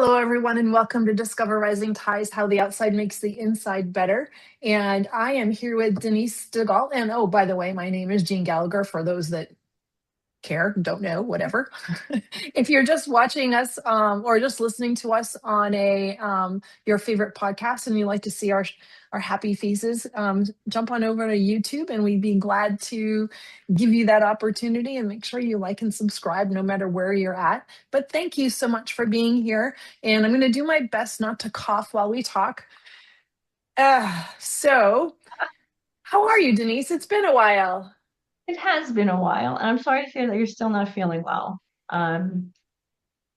Hello, everyone, and welcome to Discover Rising Ties, How the Outside Makes the Inside Better. And I am here with Denise Stegall. And oh, by the way, my name is Jeanne Gallagher, for those that care, don't know, whatever. If you're just watching us or just listening to us on your favorite podcast and you like to see our happy faces, jump on over to YouTube and we'd be glad to give you that opportunity, and make sure you like and subscribe no matter where you're at. But thank you so much for being here. And I'm going to do my best not to cough while we talk. So how are you, Denise? It's been a while. It has been a while, and I'm sorry to hear that you're still not feeling well. Um,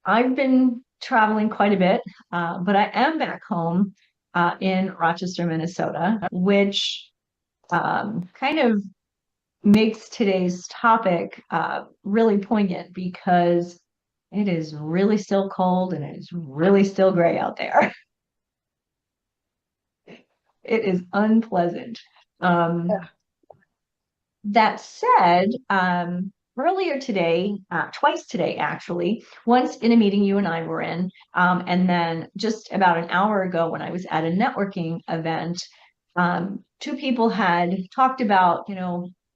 I've been traveling quite a bit, but I am back home in Rochester, Minnesota, which kind of makes today's topic really poignant because it is really still cold and it is really still gray out there. It is unpleasant. Um, That said, earlier today, twice today actually, once in a meeting you and I were in, and then just about an hour ago when I was at a networking event, two people had talked about,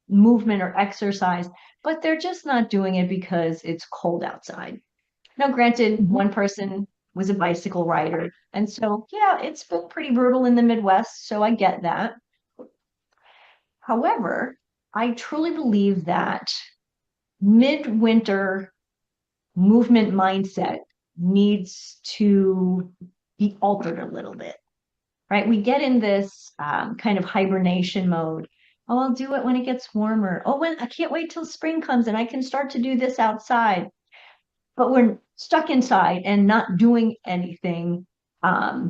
movement or exercise, but they're just not doing it because it's cold outside. Now, granted, Mhm. one person was a bicycle rider, and so yeah, it's been pretty brutal in the Midwest, so I get that. However, I truly believe that midwinter movement mindset needs to be altered a little bit, right? We get in this kind of hibernation mode. Oh, I'll do it when it gets warmer. Oh, when I can't wait till spring comes and I can start to do this outside. But we're stuck inside and not doing anything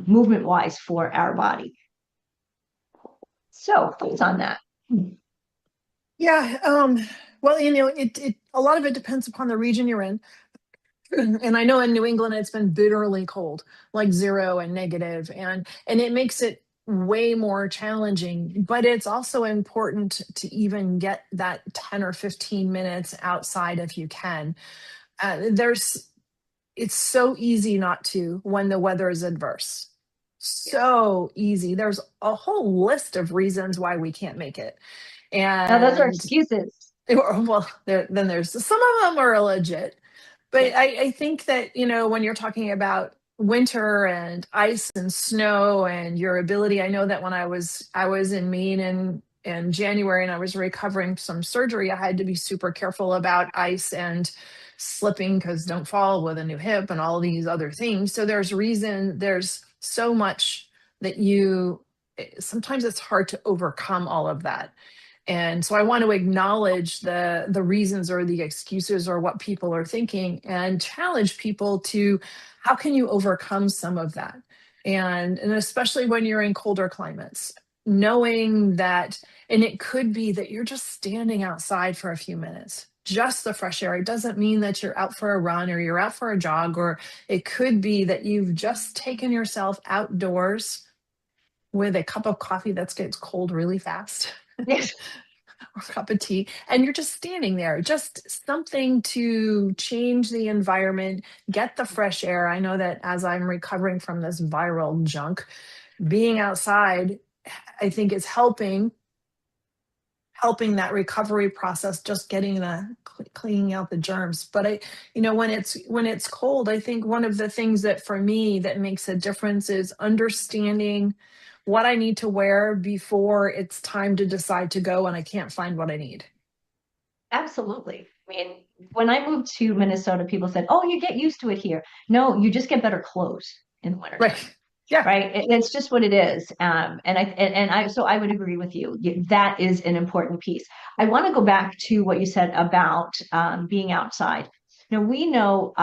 movement wise for our body. So, thoughts on that? Yeah. Well, it a lot of it depends upon the region you're in. And I know in New England it's been bitterly cold, like zero and negative, and it makes it way more challenging. But it's also important to even get that 10 or 15 minutes outside if you can. There's It's so easy not to when the weather is adverse. Yes. So easy. There's a whole list of reasons why we can't make it. Now, those are And excuses. well, then there's some of them are legit, but Yes. I think that, when you're talking about winter and ice and snow and your ability, I know that when I was in Maine in January and I was recovering some surgery, I had to be super careful about ice and slipping because don't fall with a new hip and all these other things. So there's so much that sometimes it's hard to overcome all of that. And so I want to acknowledge the reasons or the excuses or what people are thinking, and challenge people to how can you overcome some of that? And especially when you're in colder climates, knowing that, and it could be that you're just standing outside for a few minutes, just the fresh air. It doesn't mean that you're out for a run or you're out for a jog, or it could be that you've just taken yourself outdoors with a cup of coffee that gets cold really fast. Yes. Or a cup of tea, and you're just standing there, just something to change the environment, get the fresh air. I know that as I'm recovering from this viral junk, being outside, I think is helping that recovery process, just getting cleaning out the germs. But when it's cold, I think one of the things that for me that makes a difference is understanding what I need to wear before it's time to decide to go and I can't find what I need. Absolutely. I mean, when I moved to Minnesota, people said, "Oh, you get used to it here." No, you just get better clothes in the wintertime, Right. Yeah. right? It's just what it is. So I would agree with you. That is an important piece. I want to go back to what you said about being outside. Now, we know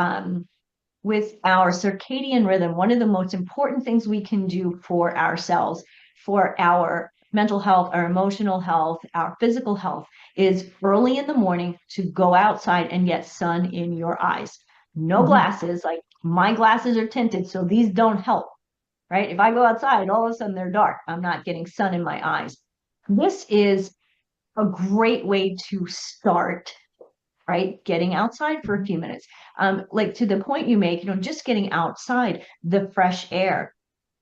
with our circadian rhythm, one of the most important things we can do for ourselves, for our mental health, our emotional health, our physical health, is early in the morning to go outside and get sun in your eyes. No Mhm. glasses, like my glasses are tinted, so these don't help, right? If I go outside, all of a sudden they're dark. I'm not getting sun in my eyes. This is a great way to start right? Getting outside for a few minutes. Like to the point you make, just getting outside, the fresh air.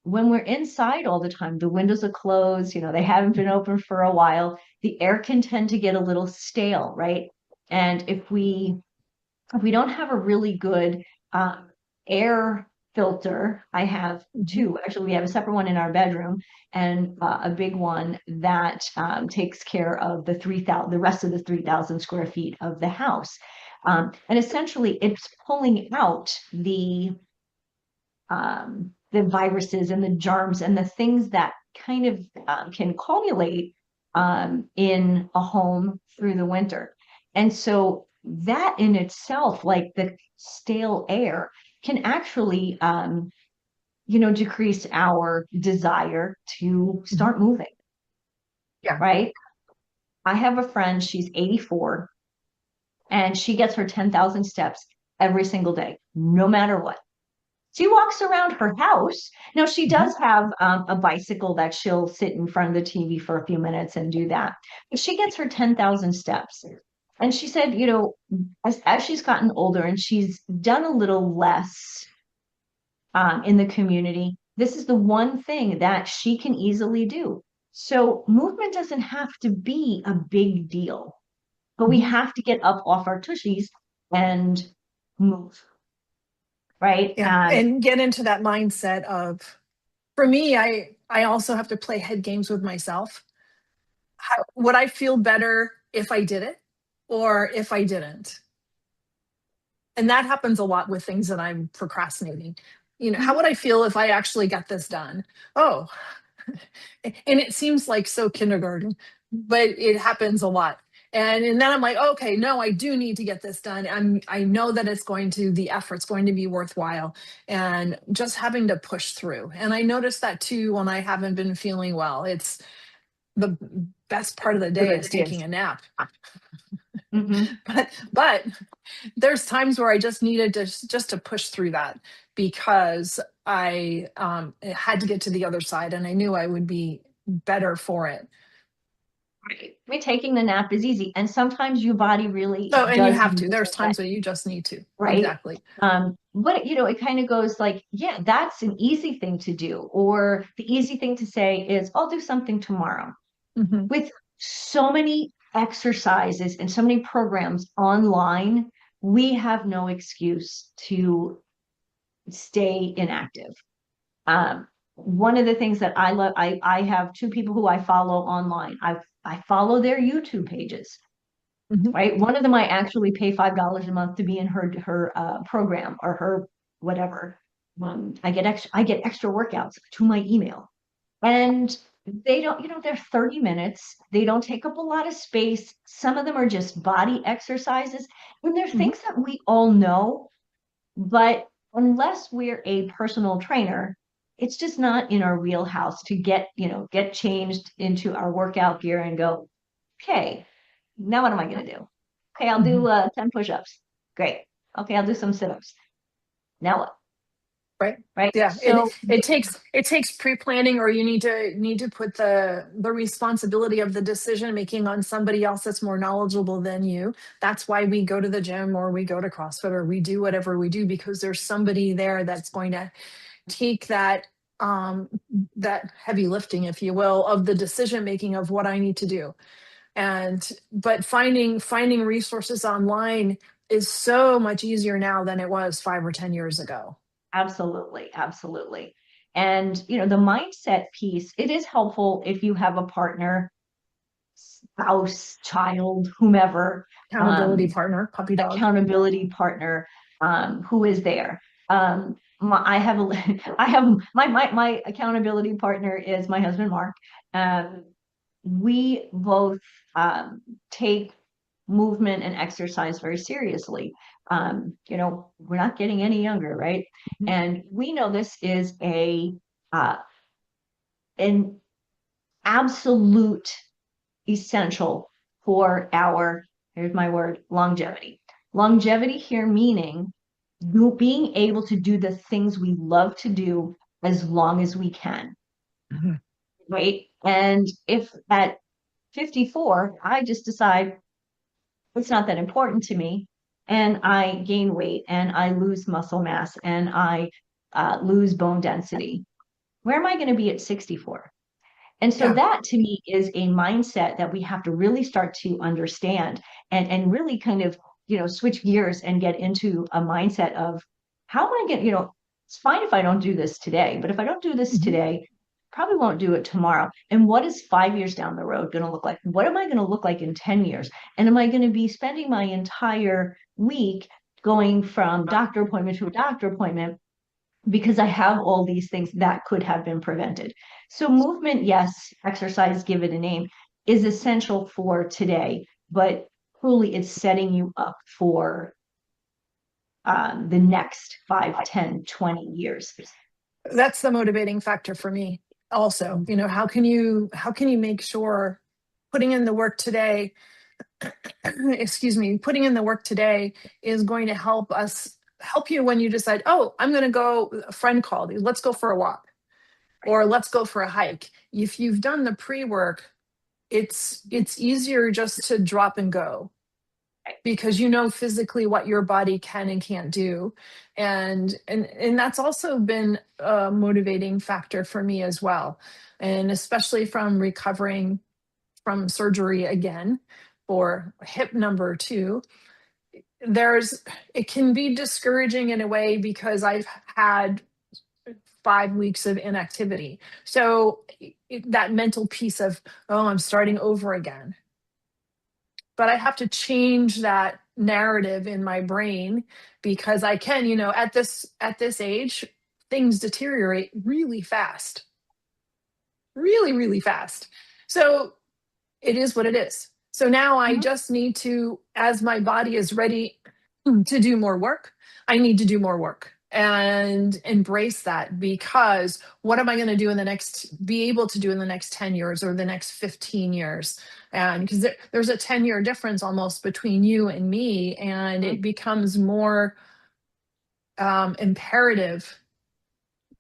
When we're inside all the time, the windows are closed, they haven't been open for a while, the air can tend to get a little stale, right? And if we don't have a really good air filter, I have Mhm. two. Actually, we have a separate one in our bedroom and a big one that takes care of the rest of the 3,000 square feet of the house. And essentially, it's pulling out the viruses and the germs and the things that kind of can accumulate in a home through the winter. And so that in itself, like the stale air, can actually, decrease our desire to Mhm. start moving, Yeah. right? I have a friend, she's 84, and she gets her 10,000 steps every single day, no matter what. She walks around her house. Now, she Mhm. does have a bicycle that she'll sit in front of the TV for a few minutes and do that. But she gets her 10,000 steps. And she said, as she's gotten older and she's done a little less in the community, this is the one thing that she can easily do. So, movement doesn't have to be a big deal, but we Mhm. have to get up off our tushies and move, right? Yeah. And get into that mindset of, for me, I also have to play head games with myself. Would I feel better if I did it or if I didn't? And that happens a lot with things that I'm procrastinating. How would I feel if I actually got this done? Oh, and it seems like so kindergarten, but it happens a lot. And then I'm like, okay, no, I do need to get this done. I know that the effort's going to be worthwhile, and just having to push through. And I notice that too when I haven't been feeling well. It's the best part of the day is taking a nap. Mhm. But there's times where I just needed to push through that, because I had to get to the other side, and I knew I would be better for it. Right. I mean, taking the nap is easy, and sometimes your body really Oh, and you does have need to. There's that, times where you just need to. right? Exactly. But it kind of goes like, yeah, that's an easy thing to do, or the easy thing to say is, I'll do something tomorrow. Hmm. With so many exercises and so many programs online, we have no excuse to stay inactive. One of the things that I love, I have two people who I follow online. I follow their YouTube pages, Hmm. right? One of them I actually pay $5 a month to be in her program or her whatever. I get extra workouts to my email, and they don't, they're 30 minutes. They don't take up a lot of space. Some of them are just body exercises, and they're Hmm. things that we all know, but unless we're a personal trainer, it's just not in our wheelhouse to get changed into our workout gear and go, okay, now what am I going to do? Okay, I'll Hmm. do 10 push-ups. Great. Okay, I'll do some sit-ups. Now what? Right. Right? Yeah. It So, it takes pre-planning, or you need to put the responsibility of the decision making on somebody else that's more knowledgeable than you. That's why we go to the gym, or we go to CrossFit, or we do whatever we do, because there's somebody there that's going to take um that heavy lifting, if you will, of the decision making of what I need to do. And but finding resources online is so much easier now than it was 5 or 10 years ago. absolutely, absolutely. And, the mindset piece, it is helpful if you have a partner, spouse, child, whomever, Accountability um, partner, puppy dog. accountability partner, who is there. I have I have my accountability partner is my husband Mark. Um, we both take movement and exercise very seriously. We're not getting any younger, right? Mhm. And we know this is uh, an absolute essential for our, here's my word, longevity. Longevity here meaning you being able to do the things we love to do as long as we can, Mhm. right? And if at 54, I just decide it's not that important to me. And I gain weight and I lose muscle mass and I lose bone density. Where am I going to be at 64? And so Yeah. that to me is a mindset that we have to really start to understand and really kind of, switch gears and get into a mindset of how am I going to, it's fine if I don't do this today, but if I don't do this Mhm. today, probably won't do it tomorrow. And what is 5 years down the road going to look like? What am I going to look like in 10 years? And am I going to be spending my entire week going from doctor appointment to a doctor appointment because I have all these things that could have been prevented? So movement, yes, exercise, give it a name, is essential for today, but truly it's setting you up for the next 5, 10, 20 years. That's the motivating factor for me also. How can you make sure putting in the work today, excuse me, putting in the work today is going to help you when you decide, oh, I'm going to go, a friend called you, let's go for a walk or let's go for a hike. If you've done the pre-work, it's easier just to drop and go because you know physically what your body can and can't do. And that's also been a motivating factor for me as well, and especially from recovering from surgery again for hip number two. there's it can be discouraging in a way because I've had 5 weeks of inactivity, so that mental piece of, oh, I'm starting over again. But I have to change that narrative in my brain because I can, at this age, things deteriorate really fast, really, really fast. So it is what it is. So now I Mhm. just need to, as my body is ready to do more work, I need to do more work and embrace that, because what am I going to do be able to do in the next 10 years or the next 15 years? And because there's a 10-year difference almost between you and me, and it becomes more imperative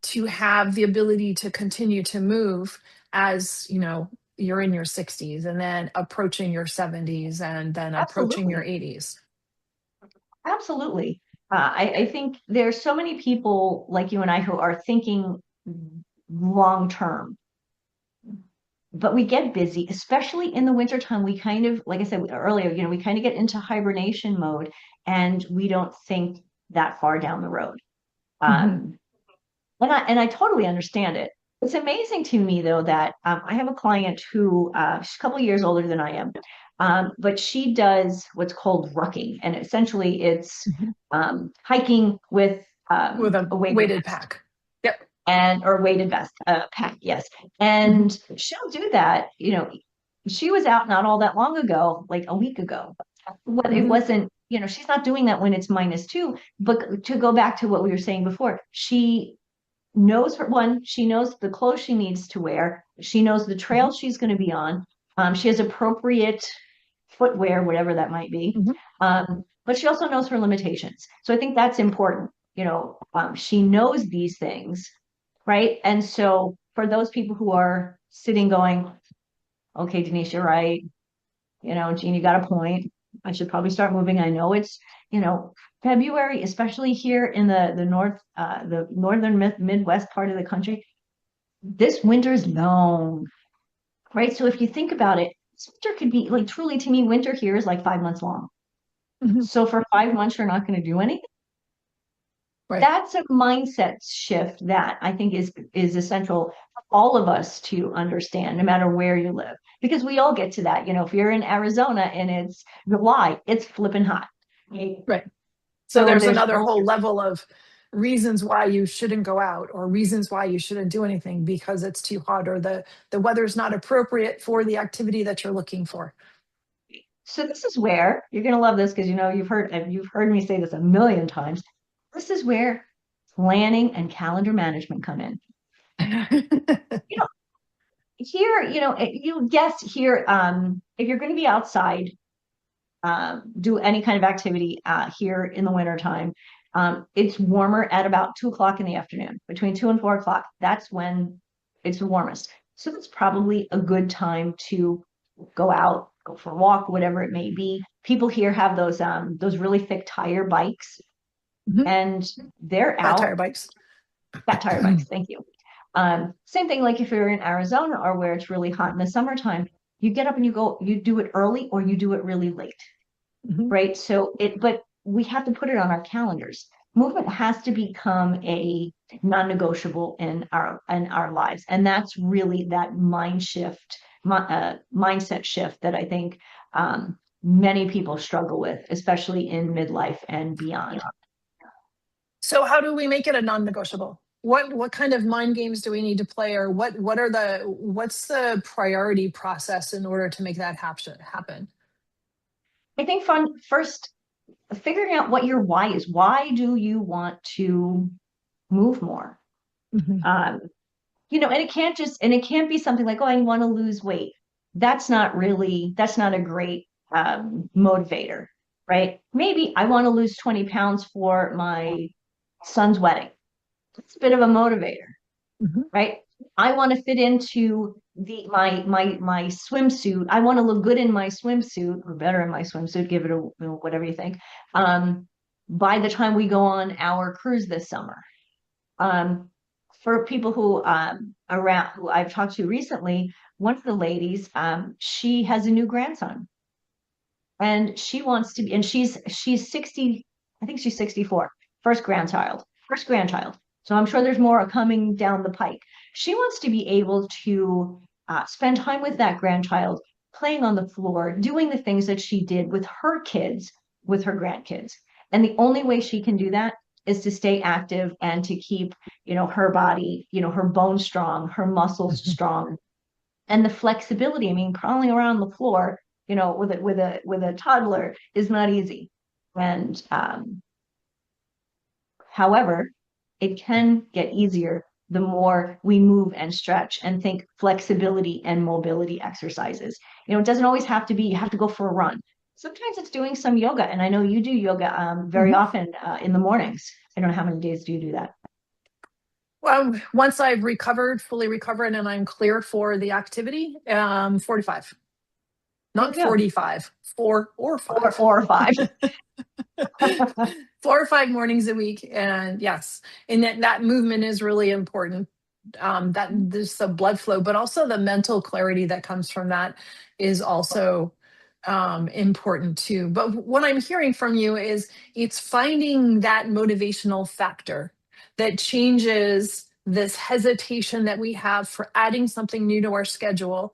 to have the ability to continue to move as you're in your 60s and then approaching your 70s and then approaching your Absolutely. 80s. Absolutely. I think there's so many people like you and I who are thinking long term, but we get busy, especially in the wintertime. We kind of, like I said earlier, we kind of get into hibernation mode and we don't think that far down the road. Mhm. Um, and I totally understand it. It's amazing to me though that I have a client who she's a couple of years older than I am, but she does what's called rucking, and essentially it's Mhm. hiking with With a a weighted weighted vest pack. Yep. and or weighted vest pack, yes. Mhm. And she'll do that. She was out not all that long ago, like a week ago. What it Mhm. wasn't, she's not doing that when it's -2. But to go back to what we were saying before, she knows she knows the clothes she needs to wear. She knows the trail Mhm. she's going to be on. She has appropriate footwear, whatever that might be. Mhm. But she also knows her limitations. So I think that's important. She knows these things, right? And so for those people who are sitting going, okay, Denise, you're right. Jeanne, you got a point. I should probably start moving. I know it's, you know, February, especially here in the northern Midwest part of the country. This winter is long, right? So if you think about it, this winter could be like truly to me, winter here is like 5 months long. Mhm. So for 5 months, you're not going to do anything. Right. That's a mindset shift that I think is essential for all of us to understand, no matter where you live, because we all get to that. If you're in Arizona and it's July, it's flipping hot. Right? Right. So So there's there's another whole level of reasons why you shouldn't go out or reasons why you shouldn't do anything because it's too hot or the weather's not appropriate for the activity that you're looking for. so this is where you're going to love this because you've heard me say this a million times. This is where planning and calendar management come in. You know, here, you guess here, if you're going to be outside, do any kind of activity here in the wintertime. It's warmer at about 2 o'clock in the afternoon, between 2 and 4 o'clock. That's when it's the warmest. So that's probably a good time to go out, go for a walk, whatever it may be. People here have those really thick tire bikes, Mhm. and they're Fat tire out. bikes. Fat tire bikes, thank you. Same thing like if you're in Arizona or where it's really hot in the summertime, you get up and you do it early or you do it really late, Mhm. right? But we have to put it on our calendars. Movement has to become a non-negotiable in our lives, and that's really that mindset shift that I think many people struggle with, especially in midlife and beyond. So how do we make it a non-negotiable? What kind of mind games do we need to play, or what's the priority process in order to make that happen? I think first figuring out what your why is. Why do you want to move more? Mhm. Um, and it can't be something like, oh, I want to lose weight. That's not a great motivator, right? Maybe I want to lose 20 pounds for my son's wedding. It's a bit of a motivator, Mhm. right? I want to fit into my swimsuit. I want to look good in my swimsuit or better in my swimsuit. Give it a whatever you think. Um, by the time we go on our cruise this summer, um, for people who I've talked to recently, one of the ladies, she has a new grandson, and she wants to be, and she's 60, I think she's 64, first grandchild. So I'm sure there's more coming down the pike. She wants to be able to spend time with that grandchild, playing on the floor, doing the things that she did with her kids, with her grandkids. And the only way she can do that is to stay active and to keep, her body, her bones strong, her muscles Mhm. strong, and the flexibility. I mean, crawling around the floor, with a toddler is not easy. And however, it can get easier the more we move and stretch and think flexibility and mobility exercises. It doesn't always have to be you have to go for a run. Sometimes it's doing some yoga, and I know you do yoga very Mhm. often in the mornings. I don't know how many days do you do that. Well, once I've fully recovered, and I'm clear for the activity, 45, There you not go. 45, 4 or 5. Or five. 4 or 5 mornings a week. And yes, and that movement is really important. That there's the blood flow, but also the mental clarity that comes from that is also important too. But what I'm hearing from you is it's finding that motivational factor that changes this hesitation that we have for adding something new to our schedule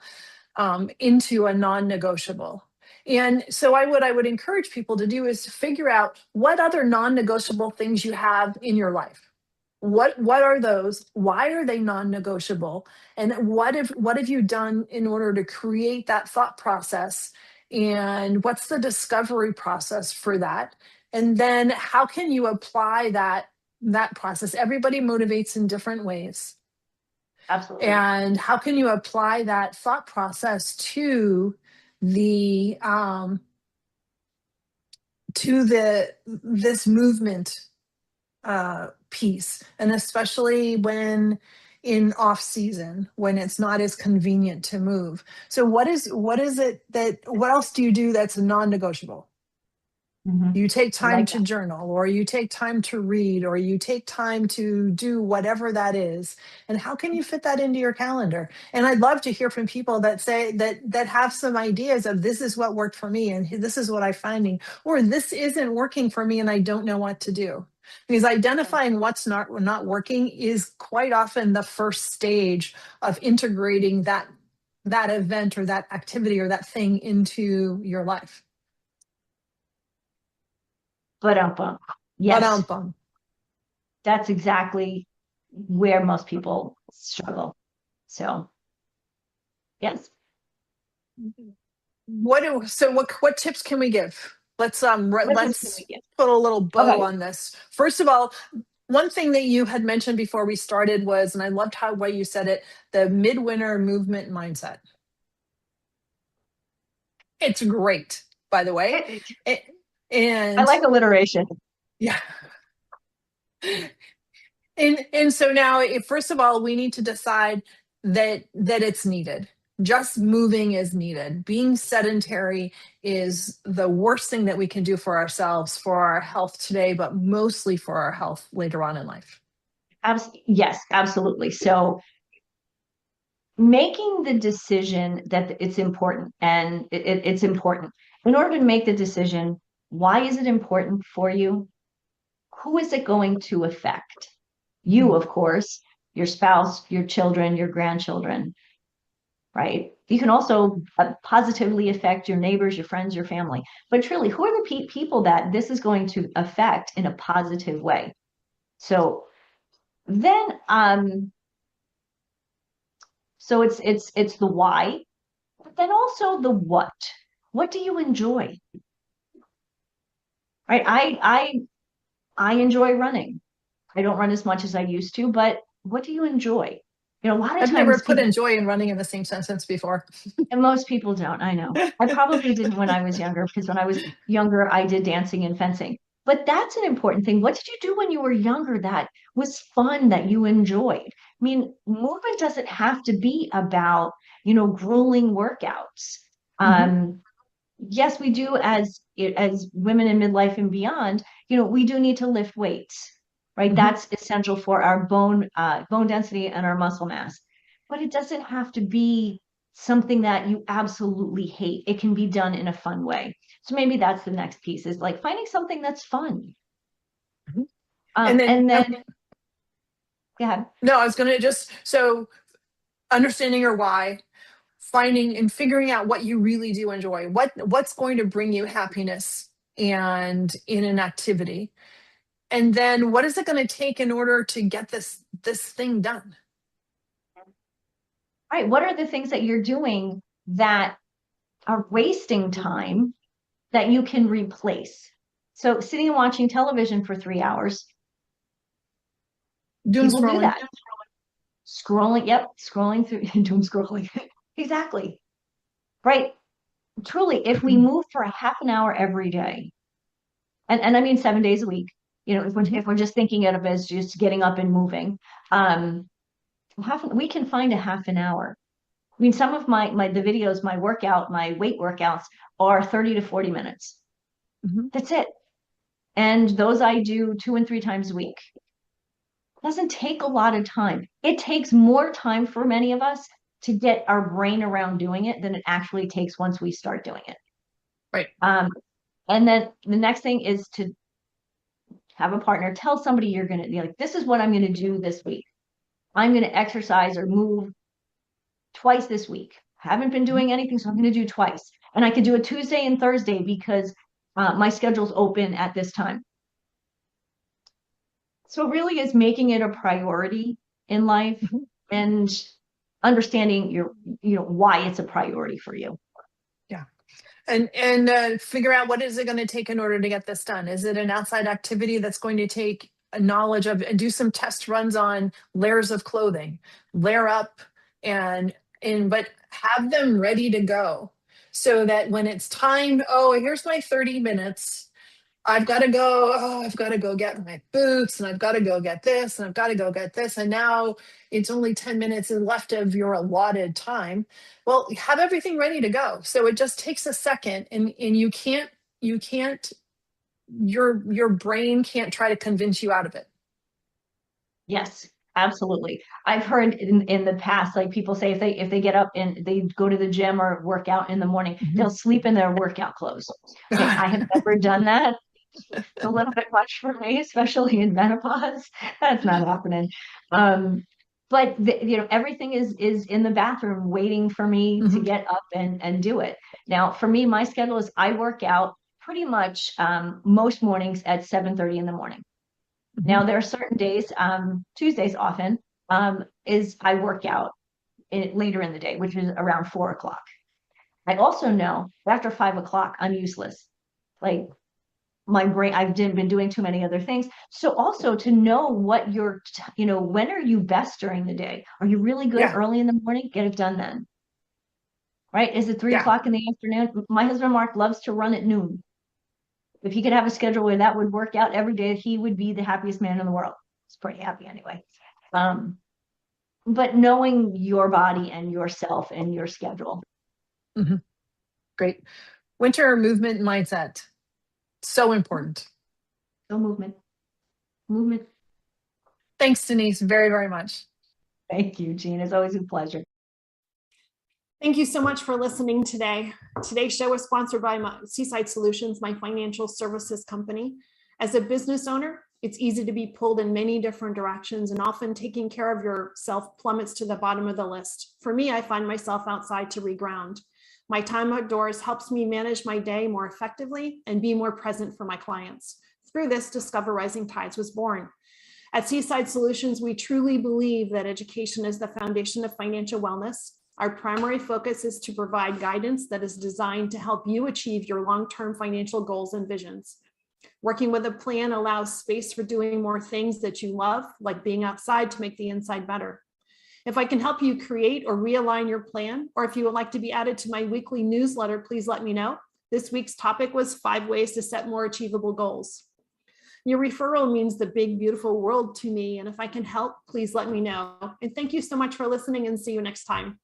into a non-negotiable. And so what I would encourage people to do is to figure out what other non-negotiable things you have in your life. What are those? Why are they non-negotiable? And what have you done in order to create that thought process? And what's the discovery process for that? And then how can you apply that process? Everybody motivates in different ways. Absolutely. And how can you apply that thought process the to the this movement piece, and especially when in off season when it's not as convenient to move? So what else do you do that's non-negotiable? Mhm. You take I time like to that. journal, or you take time to read, or you take time to do whatever that is. And how can you fit that into your calendar? And I'd love to hear from people that say that have some ideas of, this is what worked for me and this is what I'm finding, or this isn't working for me and I don't know what to do. Because identifying what's not working is quite often the first stage of integrating that event or that activity or that thing into your life. But yes, Ba-dum-bum. that's exactly where most people struggle. So, yes. What tips can we give? What tips can we Let's give? put a little bow Okay. on this. First of all, one thing that you had mentioned before we started was, and I loved how way you said it, the midwinter movement mindset. It's great, by the way. It, I and like alliteration. yeah. And so now, first of all, we need to decide that it's needed. Just moving is needed. Being sedentary is the worst thing that we can do for ourselves, for our health today, but mostly for our health later on in life. Yes, absolutely. So making the decision that it's important, and it's important. In order to make the decision, why is it important for you? Who is it going to affect? You, Mhm. of course, your spouse, your children, your grandchildren, right? You can also positively affect your neighbors, your friends, your family. But truly, who are the people that this is going to affect in a positive way? So then, so it's the why, but then also the what. What do you enjoy? Right? I enjoy running. I don't run as much as I used to, but what do you enjoy? You know, a lot of I've never times put people, enjoy and running in the same sentence before. and most people don't, I know. I probably didn't when I was younger, because when I was younger, I did dancing and fencing. But that's an important thing. What did you do when you were younger that was fun, that you enjoyed? I mean, movement doesn't have to be about, grueling workouts. Mhm. Um, yes, we do, as women in midlife and beyond, we do need to lift weights, right? Mhm. That's essential for our bone density and our muscle mass. But it doesn't have to be something that you absolutely hate. It can be done in a fun way. So maybe that's the next piece, is like finding something that's fun. Mhm. And then, And then, yeah, no, I was going to just, so understanding your why, finding and figuring out what you really do enjoy, what's going to bring you happiness and in an activity. And then what is it going to take in order to get this thing done? all right, what are the things that you're doing that are wasting time that you can replace? So sitting and watching television for 3 hours, Doom people do scrolling. that. Scrolling, yep, scrolling through, doom scrolling. Exactly. Right. Truly, if we move for a half an hour every day, and I mean 7 days a week, Mhm. if we're just thinking of it as just getting up and moving, um, we can find a half an hour. I mean, some of the videos, my weight workouts are 30 to 40 minutes. Mhm. That's it. And those I do 2 and 3 times a week. Doesn't take a lot of time. It takes more time for many of us to get our brain around doing it than it actually takes once we start doing it. Right. Um, and then the next thing is to have a partner. Tell somebody you're going to be like, this is what I'm going to do this week. I'm going to exercise or move twice this week. Haven't been Mhm. doing anything, so I'm going to do twice. And I could do it Tuesday and Thursday because my schedule's open at this time. So it really is making it a priority in life Mhm. and understanding why it's a priority for you. Yeah. And figure out what is it going to take in order to get this done. Is it an outside activity that's going to take a knowledge of, and do some test runs on layers of clothing, layer up, and but have them ready to go, so that when it's time, oh, here's my 30 minutes, I've got to go. Oh, I've got to go get my boots, and I've got to go get this, and I've got to go get this. And now it's only 10 minutes left of your allotted time. Well, have everything ready to go. So it just takes a second, and you can't, your brain can't try to convince you out of it. Yes, absolutely. I've heard in the past, like people say if they get up and they go to the gym or work out in the morning, they'll Mhm. sleep in their workout clothes. Okay, God. I have never done that. It's a little bit much for me, especially in menopause. That's not happening. Um, but everything is in the bathroom waiting for me to Mhm. get up and do it. Now, for me, my schedule is I work out pretty much most mornings at 7:30 in the morning. Mhm. Now, there are certain days, Tuesdays often, is I work out later in the day, which is around 4 o'clock. I also know after 5 o'clock, I'm useless. Like my brain, I've been doing too many other things. So also to know what when are you best during the day? Are you really good Yeah. early in the morning? Get it done then, right? Is it three Yeah. o'clock in the afternoon? My husband Mark loves to run at noon. If he could have a schedule where that would work out every day, he would be the happiest man in the world. He's pretty happy anyway. Um, but knowing your body and yourself and your schedule. Mm-hmm. Great. Winter movement mindset. So important. So movement, movement. Thanks, Denise, very, very much. Thank you, Jeanne. It's always a pleasure. Thank you so much for listening today. Today's show is sponsored by Seaside Solutions, my financial services company. As a business owner, it's easy to be pulled in many different directions, and often taking care of yourself plummets to the bottom of the list. For me, I find myself outside to reground. My time outdoors helps me manage my day more effectively and be more present for my clients. Through this, Discover Rising Tides was born. At Seaside Solutions, we truly believe that education is the foundation of financial wellness. Our primary focus is to provide guidance that is designed to help you achieve your long-term financial goals and visions. Working with a plan allows space for doing more things that you love, like being outside to make the inside better. If I can help you create or realign your plan, or if you would like to be added to my weekly newsletter, please let me know. This week's topic was 5 ways to set more achievable goals. Your referral means the big, beautiful world to me, and if I can help, please let me know. And thank you so much for listening, and see you next time.